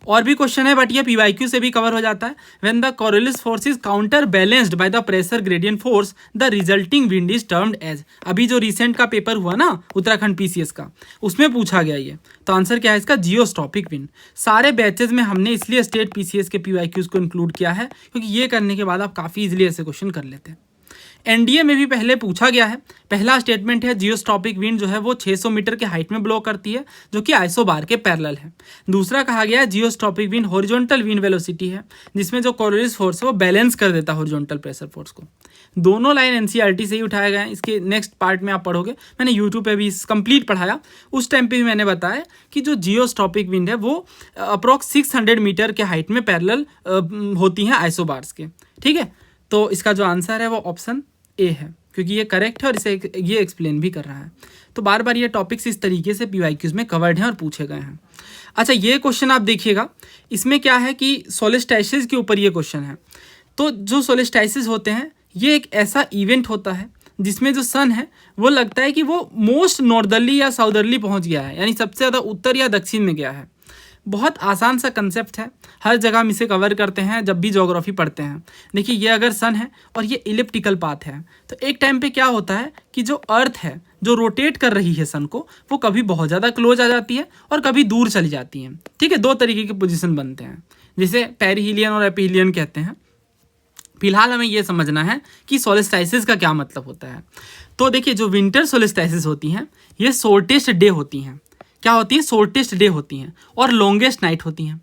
और भी क्वेश्चन है बट ये पीवाईक्यू से भी कवर हो जाता है। When the Coriolis force is counterbalanced by the pressure gradient force, the resulting wind is termed as. अभी जो रिसेंट का पेपर हुआ ना उत्तराखंड पीसीएस का, उसमें पूछा गया ये। तो आंसर क्या है इसका? जियोस्ट्रॉपिक विंड। सारे बैचेज में हमने इसलिए स्टेट पीसीएस के पीवाईक्यूज को इंक्लूड किया है क्योंकि ये करने के बाद आप काफ़ी इजिली ऐसे क्वेश्चन कर लेते हैं। एनडीए में भी पहले पूछा गया है। पहला स्टेटमेंट है जियोस्ट्रॉपिक विंड जो है वो 600 मीटर के हाइट में ब्लो करती है, जो कि आइसोबार के पैरेलल है। दूसरा कहा गया है जियोस्ट्रॉपिक विंड हॉरिजॉन्टल विंड वेलोसिटी है, जिसमें जो कोरोलिस फोर्स है वो बैलेंस कर देता है हॉरिजॉन्टल प्रेशर फोर्स को। दोनों लाइन एनसीईआरटी से ही उठाए गए हैं। इसके नेक्स्ट पार्ट में आप पढ़ोगे, मैंने यूट्यूब पे भी कंप्लीट पढ़ाया, उस टाइम पे भी मैंने बताया कि जो जियोस्ट्रॉपिक विंड है वो अप्रॉक्स 600 मीटर के हाइट में पैरेलल होती हैं आइसोबार्स के। ठीक है, तो इसका जो आंसर है वो ऑप्शन ए है, क्योंकि ये करेक्ट है और इसे ये एक्सप्लेन भी कर रहा है। तो बार बार ये टॉपिक्स इस तरीके से पीवाईक्यूज में कवर्ड हैं और पूछे गए हैं। अच्छा, ये क्वेश्चन आप देखिएगा, इसमें क्या है कि सोलिस्टाइसिस के ऊपर ये क्वेश्चन है। तो जो सोलिस्टाइसिस होते हैं ये एक ऐसा इवेंट होता है जिसमें जो सन है वो लगता है कि वो मोस्ट नॉर्दर्ली या साउदर्ली पहुंच गया है, यानी सबसे ज़्यादा उत्तर या दक्षिण में गया है। बहुत आसान सा कंसेप्ट है, हर जगह हम इसे कवर करते हैं जब भी ज्योग्राफी पढ़ते हैं। देखिए, ये अगर सन है और ये इलिप्टिकल पाथ है, तो एक टाइम पे क्या होता है कि जो अर्थ है जो रोटेट कर रही है सन को, वो कभी बहुत ज़्यादा क्लोज आ जाती है और कभी दूर चली जाती है। ठीक है, दो तरीके के पोजीशन बनते हैं, जिसे पेरिहिलियन और एपिहिलियन कहते हैं। फिलहाल हमें यह समझना है कि सोलिस्टाइसिस का क्या मतलब होता है। तो देखिए, जो विंटर सोलिस्टाइसिस होती हैं ये शॉर्टेस्ट डे होती हैं। क्या होती हैं? शॉर्टेस्ट डे होती हैं और लॉन्गेस्ट नाइट होती हैं।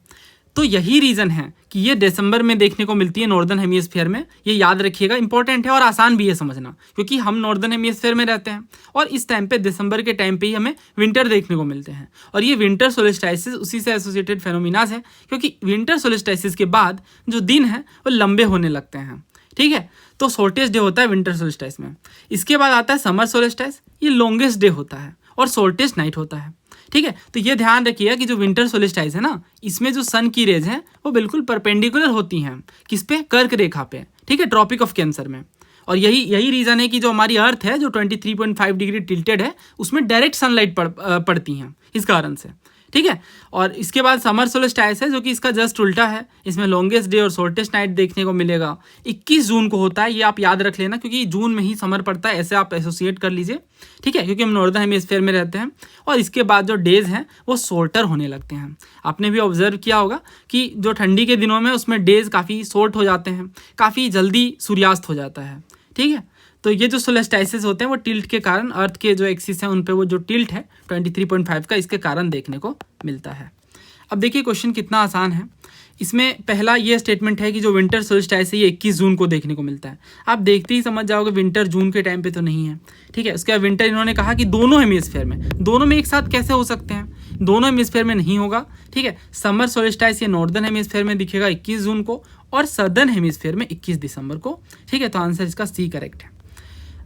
तो यही रीज़न है कि ये दिसंबर में देखने को मिलती है नॉर्दर्न हेमिस्फीयर में। ये याद रखिएगा, इंपॉर्टेंट है और आसान भी है समझना, क्योंकि हम नॉर्दर्न हेमिस्फीयर में रहते हैं और इस टाइम पे दिसंबर के टाइम पे ही हमें विंटर देखने को मिलते हैं। और ये विंटर सोलिस्टाइसिस उसी से एसोसिएटेड फेनोमिनास है, क्योंकि विंटर सोलिस्टाइसिस के बाद जो दिन है वो लंबे होने लगते हैं। ठीक है, तो शॉर्टेस्ट डे होता है विंटर सोलिस्टाइस में। इसके बाद आता है समर सोलिस्टाइस, ये लॉन्गेस्ट डे होता है और शॉर्टेस्ट नाइट होता है। ठीक है, तो ये ध्यान रखिएगा कि जो विंटर सोलिस्टाइस है ना, इसमें जो सन की रेज हैं वो बिल्कुल परपेंडिकुलर होती हैं। किस पे? कर्क रेखा पे। ठीक है, ट्रॉपिक ऑफ कैंसर में। और यही रीज़न है कि जो हमारी अर्थ है जो 23.5 डिग्री टिल्टेड है, उसमें डायरेक्ट सनलाइट पड़ती हैं इस कारण से। ठीक है, और इसके बाद समर सोलिस्टाइस है जो कि इसका जस्ट उल्टा है। इसमें लॉन्गेस्ट डे और शॉर्टेस्ट नाइट देखने को मिलेगा। 21 जून को होता है, ये आप याद रख लेना, क्योंकि जून में ही समर पड़ता है, ऐसे आप एसोसिएट कर लीजिए। ठीक है, क्योंकि हम नॉर्दर्न हेमिस्फीयर में रहते हैं। और इसके बाद जो डेज हैं वो शॉर्टर होने लगते हैं। आपने भी ऑब्जर्व किया होगा कि जो ठंडी के दिनों में उसमें डेज काफ़ी शॉर्ट हो जाते हैं, काफ़ी जल्दी सूर्यास्त हो जाता है। ठीक है, तो ये जो सोलिस्टाइसिस होते हैं वो टिल्ट के कारण, अर्थ के जो एक्सिस है उन पे वो जो टिल्ट है 23.5 का, इसके कारण देखने को मिलता है। अब देखिए क्वेश्चन कितना आसान है। इसमें पहला ये स्टेटमेंट है कि जो विंटर सोल्स्टिस है ये 21 जून को देखने को मिलता है। आप देखते ही समझ जाओगे विंटर जून के टाइम पे तो नहीं है, ठीक है। उसके बाद विंटर इन्होंने कहा कि दोनों हेमिस्फेयर में, दोनों में एक साथ कैसे हो सकते हैं, दोनों हेमिस्फेयर में नहीं होगा, ठीक है। समर सोल्स्टिस ये नॉर्दर्न हेमिस्फेयर में दिखेगा 21 जून को और सदर्न हेमिस्फेयर में 21 दिसंबर को, ठीक है। तो आंसर इसका सी करेक्ट है।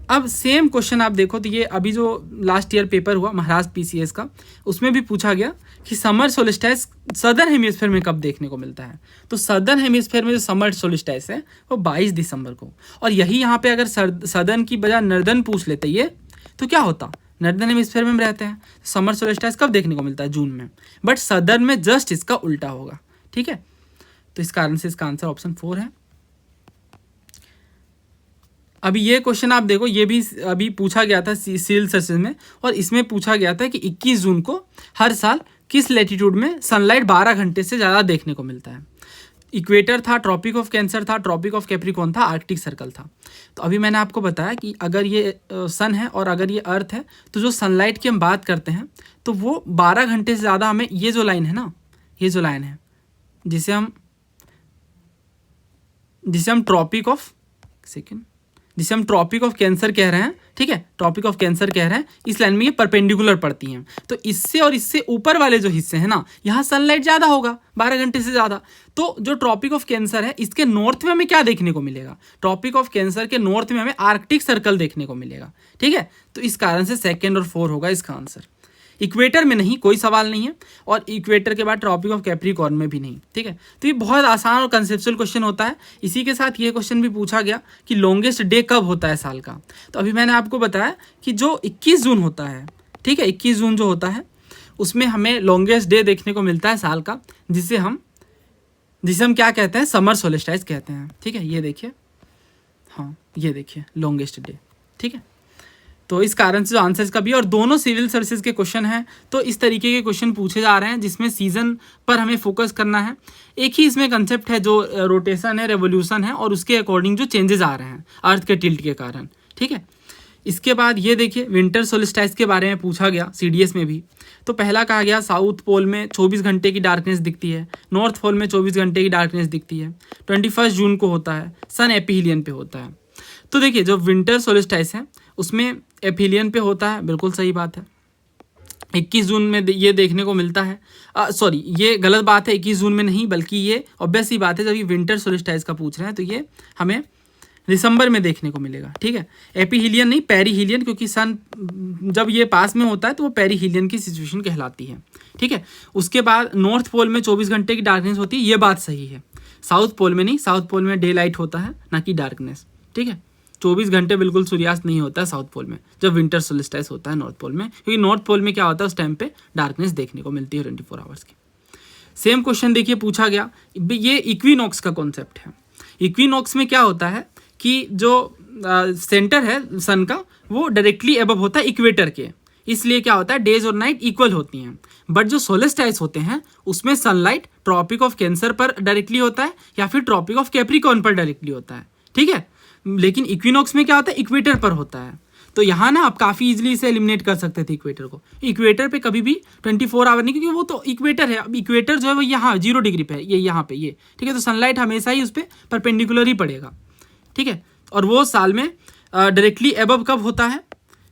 अब सेम क्वेश्चन आप देखो तो ये अभी जो लास्ट ईयर पेपर हुआ महाराष्ट्र पीसीएस का, उसमें भी पूछा गया कि समर सोल्स्टिस सदर्न हेमिस्फेयर में कब देखने को मिलता है। तो सदर्न हेमिस्फेयर में जो समर सोल्स्टिस है वो 22 दिसंबर को, और यही यहाँ पे अगर सदर्न की बजाय नर्दर्न पूछ लेते ये तो क्या होता, नर्दर्न हेमिस्फेयर में हम रहते हैं, समर सोल्स्टिस कब देखने को मिलता है, जून में, बट सदर्न में जस्ट इसका उल्टा होगा, ठीक है। तो इस कारण से इसका आंसर ऑप्शन 4 है। अभी ये क्वेश्चन आप देखो, ये भी अभी पूछा गया था सिविल सर्विसेज में, और इसमें पूछा गया था कि 21 जून को हर साल किस लैटिट्यूड में सनलाइट 12 घंटे से ज़्यादा देखने को मिलता है। इक्वेटर था, ट्रॉपिक ऑफ कैंसर था, ट्रॉपिक ऑफ कैप्रिकॉर्न था, आर्कटिक सर्कल था। तो अभी मैंने आपको बताया कि अगर ये सन है और अगर ये अर्थ है तो जो सनलाइट की हम बात करते हैं तो वो 12 घंटे से ज़्यादा हमें, ये जो लाइन है ना, ये जो लाइन है जिसे हम ट्रॉपिक ऑफ कैंसर कह रहे हैं, ठीक है, ट्रॉपिक ऑफ कैंसर कह रहे हैं, इस लाइन में ये परपेंडिकुलर पड़ती हैं। तो इससे और इससे ऊपर वाले जो हिस्से हैं ना, यहाँ सनलाइट ज़्यादा होगा 12 घंटे से ज़्यादा। तो जो ट्रॉपिक ऑफ कैंसर है इसके नॉर्थ में हमें क्या देखने को मिलेगा, ट्रॉपिक ऑफ कैंसर के नॉर्थ में हमें आर्कटिक सर्कल देखने को मिलेगा, ठीक है। तो इस कारण से 2 और 4 होगा इसका आंसर। इक्वेटर में नहीं, कोई सवाल नहीं है, और इक्वेटर के बाद ट्रॉपिक ऑफ कैप्रिकॉर्न में भी नहीं, ठीक है। तो ये बहुत आसान और कंसेप्चुअल क्वेश्चन होता है। इसी के साथ ये क्वेश्चन भी पूछा गया कि लॉन्गेस्ट डे कब होता है साल का। तो अभी मैंने आपको बताया कि जो 21 जून होता है, ठीक है, 21 जून जो होता है उसमें हमें लॉन्गेस्ट डे देखने को मिलता है साल का, जिसे हम क्या कहते हैं, समर सोल्स्टिस कहते हैं, ठीक है। ये देखिए, हाँ ये देखिए लॉन्गेस्ट डे, ठीक है। तो इस कारण से जो आंसर्स का भी, और दोनों सिविल सर्विसेज के क्वेश्चन हैं, तो इस तरीके के क्वेश्चन पूछे जा रहे हैं जिसमें सीजन पर हमें फोकस करना है। एक ही इसमें कंसेप्ट है जो रोटेशन है, रेवोल्यूशन है, और उसके अकॉर्डिंग जो चेंजेस आ रहे हैं अर्थ के टिल्ट के कारण, ठीक है। इसके बाद ये देखिए विंटर सोल्स्टिस के बारे में पूछा गया सीडीएस में भी। तो पहला कहा गया साउथ पोल में 24 घंटे की डार्कनेस दिखती है, नॉर्थ पोल में 24 घंटे की डार्कनेस दिखती है, 21 जून को होता है, सन एपिहीलियन पे होता है। तो देखिए जो विंटर सोल्स्टिस है उसमें एपिहीलियन पे होता है, बिल्कुल सही बात है। 21 जून में ये देखने को मिलता है, सॉरी ये गलत बात है, 21 जून में नहीं, बल्कि ये ऑब्वियस सी बात है, जब ये विंटर सोल्स्टिस का पूछ रहे हैं तो ये हमें दिसंबर में देखने को मिलेगा, ठीक है। एपिहीलियन नहीं, पेरिहीलियन, क्योंकि सन जब ये पास में होता है तो वो पेरिहीलियन की सिचुएशन कहलाती है, ठीक है। उसके बाद नॉर्थ पोल में 24 घंटे की डार्कनेस होती है, ये बात सही है। साउथ पोल में नहीं, साउथ पोल में डे लाइट होता है ना कि डार्कनेस, ठीक है। 24 घंटे बिल्कुल सूर्यास्त नहीं होता है साउथ पोल में जब विंटर सोल्स्टिस होता है नॉर्थ पोल में, क्योंकि नॉर्थ पोल में क्या होता है उस टाइम पे डार्कनेस देखने को मिलती है 24 आवर्स की। सेम क्वेश्चन देखिए पूछा गया, ये इक्विनॉक्स का कॉन्सेप्ट है। इक्विनॉक्स में क्या होता है कि जो सेंटर है सन का वो डायरेक्टली अबव होता है इक्वेटर के, इसलिए क्या होता है डेज और नाइट इक्वल होती हैं। बट जो सोल्स्टिस होते हैं उसमें सनलाइट ट्रॉपिक ऑफ कैंसर पर डायरेक्टली होता है या फिर ट्रॉपिक ऑफ कैप्रिकॉर्न पर डायरेक्टली होता है, ठीक है। लेकिन इक्विनॉक्स में क्या होता है, इक्वेटर पर होता है। तो यहाँ ना आप काफ़ी इजीली इसे एलिमिनेट कर सकते थे इक्वेटर को। इक्वेटर पे कभी भी 24 आवर नहीं, क्योंकि वो तो इक्वेटर है। अब इक्वेटर जो है वो यहाँ 0 डिग्री पे है, ये यहाँ पे ये, ठीक है। तो सनलाइट हमेशा ही उस पर परपेंडिकुलर ही पड़ेगा, ठीक है। और वो साल में डायरेक्टली एबव कब होता है,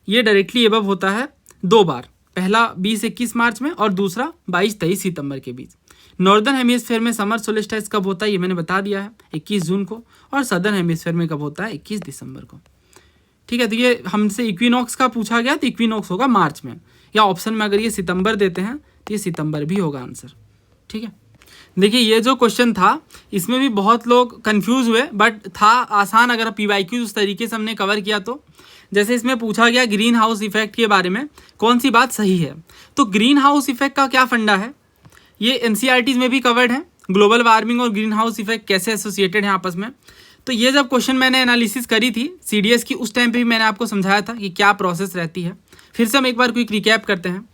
ये डायरेक्टली एबव होता है 2 बार, पहला 20-21 मार्च में और दूसरा 22-23 सितंबर के बीच। नॉर्दर्न हेमिस्फेयर में समर सोल्स्टिस कब होता है ये मैंने बता दिया है, 21 जून को, और सदर्न हेमिस्फेयर में कब होता है, 21 दिसंबर को, ठीक है। तो ये हमसे इक्विनॉक्स का पूछा गया तो इक्विनॉक्स होगा मार्च में, या ऑप्शन में अगर ये सितंबर देते हैं तो ये सितंबर भी होगा आंसर, ठीक है। देखिए ये जो क्वेश्चन था इसमें भी बहुत लोग कंफ्यूज हुए, बट था आसान अगर PYQ उस तरीके से हमने कवर किया तो। जैसे इसमें पूछा गया ग्रीन हाउस इफेक्ट के बारे में कौन सी बात सही है। तो ग्रीन हाउस इफेक्ट का क्या फंडा है, ये NCERTs में भी कवर्ड है, ग्लोबल वार्मिंग और ग्रीन हाउस इफेक्ट कैसे एसोसिएटेड हैं आपस में। तो ये जब क्वेश्चन मैंने एनालिसिस करी थी CDS की, उस टाइम पे भी मैंने आपको समझाया था कि क्या प्रोसेस रहती है। फिर से हम एक बार क्विक रिकैप करते हैं।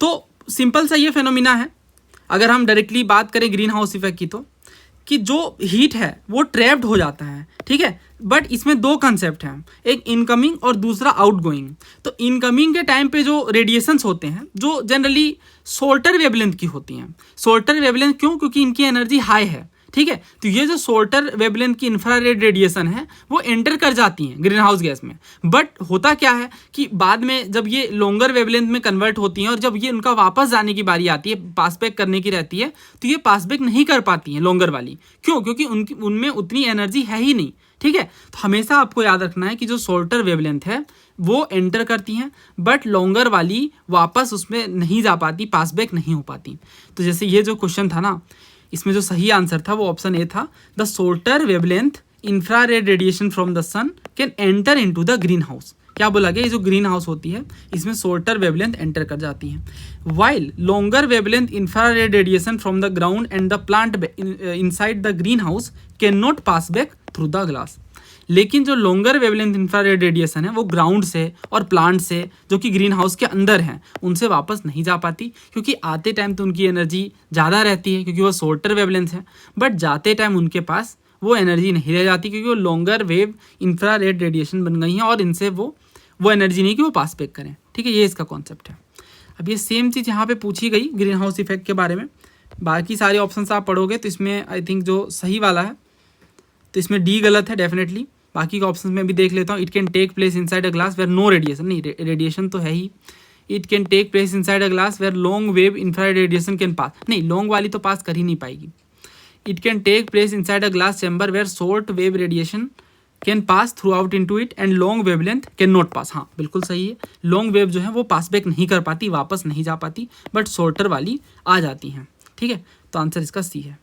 तो सिंपल सा ये फेनोमिना है, अगर हम डायरेक्टली बात करें ग्रीन हाउस इफेक्ट की, तो कि जो हीट है वो ट्रैप्ड हो जाता है, ठीक है। बट इसमें दो कंसेप्ट हैं, एक इनकमिंग और दूसरा आउटगोइंग। तो इनकमिंग के टाइम पे जो रेडिएशंस होते हैं जो जनरली शॉर्टर वेवलेंथ की होती हैं। शॉर्टर वेवलेंथ क्यों? क्योंकि इनकी एनर्जी हाई है, ठीक है। तो ये जो शॉर्टर वेवलेंथ की इंफ्रारेड रेडिएशन है वो एंटर कर जाती हैं ग्रीन हाउस गैस में। बट होता क्या है कि बाद में जब ये लॉन्गर वेवलेंथ में कन्वर्ट होती हैं और जब ये उनका वापस जाने की बारी आती है, पास बैक करने की रहती है, तो ये पास बैक नहीं कर पाती हैं लॉन्गर वाली। क्यों? क्योंकि उनमें उतनी एनर्जी है ही नहीं, ठीक है। तो हमेशा आपको याद रखना है कि जो शॉर्टर वेवलेंथ है वो एंटर करती हैं, बट लॉन्गर वाली वापस उसमें नहीं जा पाती, पास बैक नहीं हो पाती। तो जैसे ये जो क्वेश्चन था ना, इसमें जो सही आंसर था वो ऑप्शन ए था, the shorter wavelength infrared radiation from the sun can enter into the greenhouse. क्या बोला गया? ये जो ग्रीन हाउस होती है इसमें शॉर्टर वेवलेंथ एंटर कर जाती है, while longer wavelength infrared radiation from the ground and the plant inside the green house can not pass back through the glass. लेकिन जो लॉन्गर वेवलेंथ इंफ्रारेड रेडिएशन है वो ग्राउंड से और प्लांट से जो कि ग्रीन हाउस के अंदर हैं उनसे वापस नहीं जा पाती, क्योंकि आते टाइम तो उनकी एनर्जी ज़्यादा रहती है क्योंकि वो शॉर्टर वेवलेंथ है, बट जाते टाइम उनके पास वो एनर्जी नहीं रह जाती क्योंकि वो लॉन्गर वेव इंफ्रारेड रेडिएशन बन गई हैं और इनसे वो एनर्जी नहीं कि वो पास बैक करें, ठीक है। ये इसका कॉन्सेप्ट है। अब ये सेम चीज़ यहाँ पे पूछी गई ग्रीन हाउस इफेक्ट के बारे में। बाकी सारे ऑप्शन आप पढ़ोगे तो इसमें आई थिंक जो सही वाला है तो इसमें डी गलत है डेफिनेटली। बाकी के ऑप्शन में भी देख लेता हूँ। It can take place inside a glass where no radiation, नहीं रेडिएशन तो है ही। It can take place inside a glass where long wave infrared radiation can pass, नहीं लॉन्ग वाली तो पास कर ही नहीं पाएगी। It can take place inside a glass chamber where short wave radiation can pass through out into it and long wavelength can not pass. हाँ बिल्कुल सही है, लॉन्ग वेव जो है वो पास बैक नहीं कर पाती, वापस नहीं जा पाती, बट शॉर्टर वाली आ जाती हैं, ठीक है। तो आंसर इसका सी है।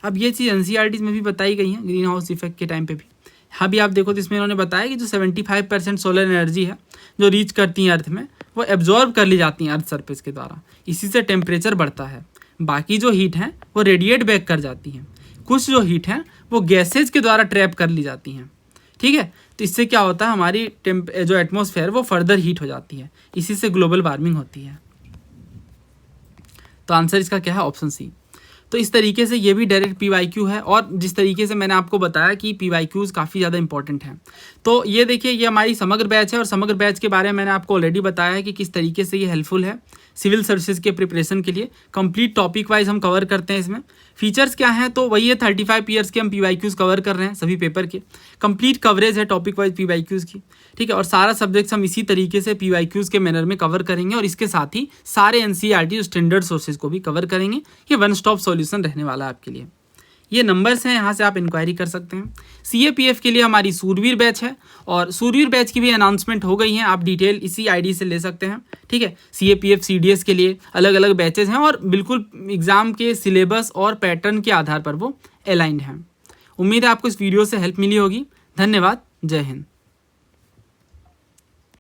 अब ये चीज़ एनसीईआरटी में भी बताई गई है ग्रीन हाउस इफेक्ट के टाइम पे भी। हाँ भी आप देखो तो इसमें इन्होंने बताया कि जो 75% सोलर एनर्जी है जो रीच करती हैं अर्थ में वो एब्जॉर्ब कर ली जाती हैं अर्थ सरफेस के द्वारा, इसी से टेम्परेचर बढ़ता है। बाकी जो हीट हैं वो रेडिएट बैक कर जाती हैं, कुछ जो हीट हैं वो गैसेज के द्वारा ट्रैप कर ली जाती हैं, ठीक है। तो इससे क्या होता है, हमारी जो एटमॉस्फेयर वो फर्दर हीट हो जाती है, इसी से ग्लोबल वार्मिंग होती है। तो आंसर इसका क्या है? Option C. तो इस तरीके से ये भी डायरेक्ट पीवाईक्यू है, और जिस तरीके से मैंने आपको बताया कि पीवाईक्यूज़ काफ़ी ज़्यादा इंपॉर्टेंट हैं। तो ये देखिए ये हमारी समग्र बैच है, और समग्र बैच के बारे में मैंने आपको ऑलरेडी बताया है कि किस तरीके से ये हेल्पफुल है सिविल सर्विसेज के प्रिपरेशन के लिए। कंप्लीट टॉपिक वाइज हम कवर करते हैं। इसमें फीचर्स क्या हैं, तो वही है 35 ईयर्स के हम पीवाईक्यूज़ कवर कर रहे हैं सभी पेपर के। कंप्लीट कवरेज है टॉपिक वाइज पीवाईक्यूज़ की, ठीक है। और सारा सब्जेक्ट्स हम इसी तरीके से पीवाईक्यूज़ के मैनर में कवर करेंगे, और इसके साथ ही सारे एनसीईआरटी स्टैंडर्ड सोर्सेज को भी कवर करेंगे। ये वन स्टॉप सॉल्यूशन रहने वाला है आपके लिए। ये नंबर्स हैं, यहाँ से आप इंक्वायरी कर सकते हैं। CAPF के लिए हमारी सूरवीर बैच है, और सूरवीर बैच की भी अनाउंसमेंट हो गई है, आप डिटेल इसी आईडी से ले सकते हैं, ठीक है। CAPF CDS के लिए अलग अलग बैचेज हैं, और बिल्कुल एग्ज़ाम के सिलेबस और पैटर्न के आधार पर वो अलाइंड हैं। उम्मीद है आपको इस वीडियो से हेल्प मिली होगी। धन्यवाद। जय हिंद।